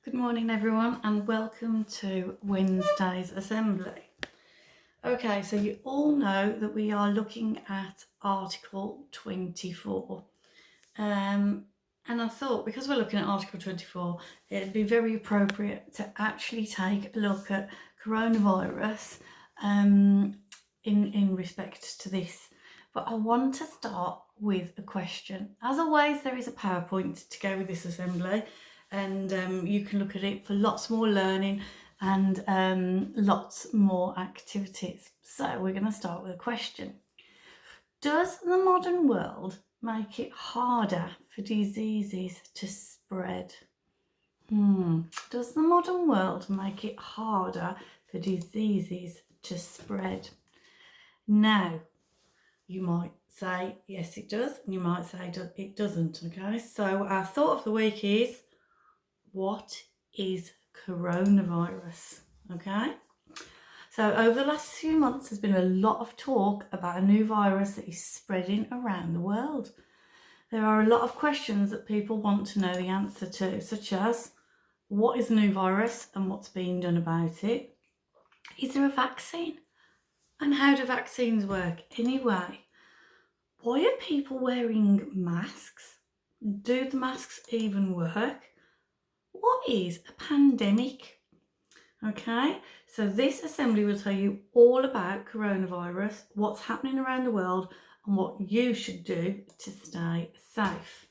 Good morning everyone and welcome to Wednesday's assembly. Okay, so you all know that we are looking at Article 24 and I thought because we're looking at Article 24 it'd be very appropriate to actually take a look at coronavirus in respect to this. But I want to start with a question. As always, there is a PowerPoint to go with this assembly, and you can look at it for lots more learning and lots more activities. So we're going to start with a question. Does the modern world make it harder for diseases to spread? Does the modern world make it harder for diseases to spread? Now, you might say, yes, it does, and you might say it doesn't, okay? So our thought of the week is, what is coronavirus, okay? So over the last few months, there's been a lot of talk about a new virus that is spreading around the world. There are a lot of questions that people want to know the answer to, such as, what is a new virus and what's being done about it? Is there a vaccine? And how do vaccines work anyway? Why are people wearing masks? Do the masks even work? What is a pandemic? Okay, so this assembly will tell you all about coronavirus, what's happening around the world, and what you should do to stay safe.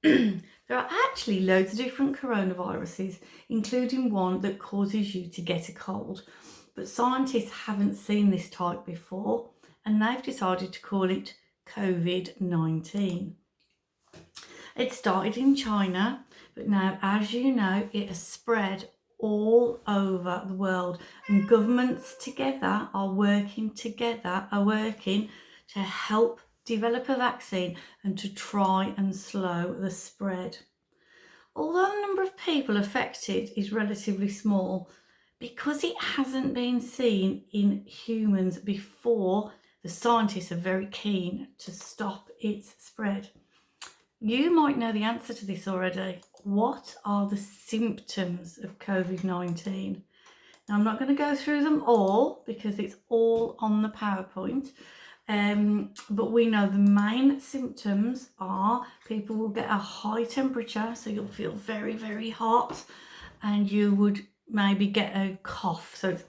There are actually loads of different coronaviruses, including one that causes you to get a cold. But scientists haven't seen this type before, and they've decided to call it COVID-19. It started in China, but now, as you know, it has spread all over the world, and governments together are working to help develop a vaccine and to try and slow the spread. Although the number of people affected is relatively small, because it hasn't been seen in humans before, the scientists are very keen to stop its spread. You might know the answer to this already. What are the symptoms of COVID-19? Now, I'm not going to go through them all because it's all on the PowerPoint. But we know the main symptoms are people will get a high temperature, so you'll feel very, very hot, and you would maybe get a cough, so it's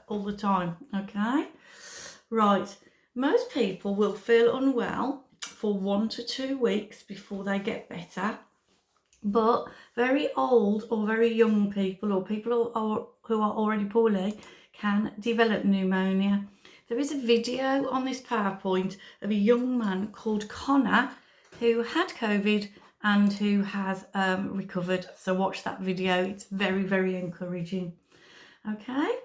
all the time, okay? Right, most people will feel unwell for 1 to 2 weeks before they get better, but very old or very young people or people who are already poorly can develop pneumonia. There is a video on this PowerPoint of a young man called Connor who had COVID and who has recovered. So watch that video. It's very, very encouraging. Okay.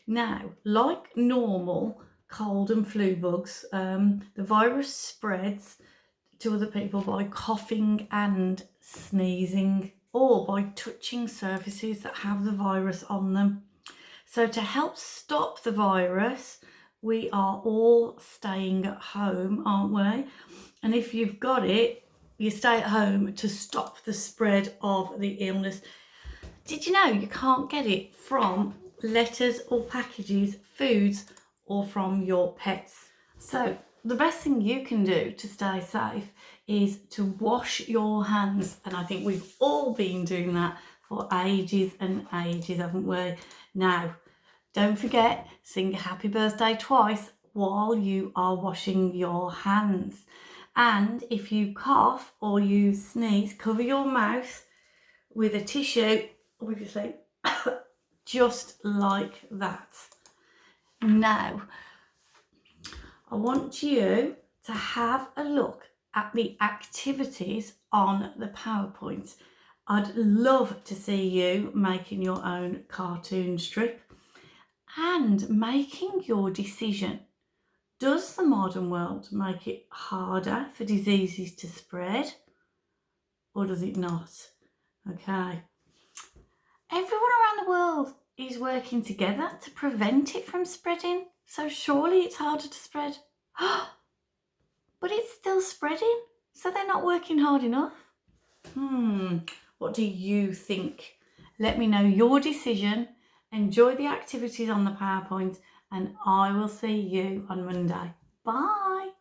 Now, like normal cold and flu bugs, the virus spreads to other people by coughing and sneezing or by touching surfaces that have the virus on them. So to help stop the virus, we are all staying at home, aren't we? And if you've got it, you stay at home to stop the spread of the illness. Did you know you can't get it from letters or packages, foods, or from your pets? So the best thing you can do to stay safe is to wash your hands. And I think we've all been doing that for ages and ages, haven't we? Now, don't forget, sing a happy birthday twice while you are washing your hands. And if you cough or you sneeze, cover your mouth with a tissue, obviously, just like that. Now, I want you to have a look at the activities on the PowerPoint. I'd love to see you making your own cartoon strip and making your decision. Does the modern world make it harder for diseases to spread, or does it not? Okay. Everyone around the world is working together to prevent it from spreading, so surely it's harder to spread. But it's still spreading, so they're not working hard enough. What do you think? Let me know your decision. Enjoy the activities on the PowerPoint, and I will see you on Monday. Bye.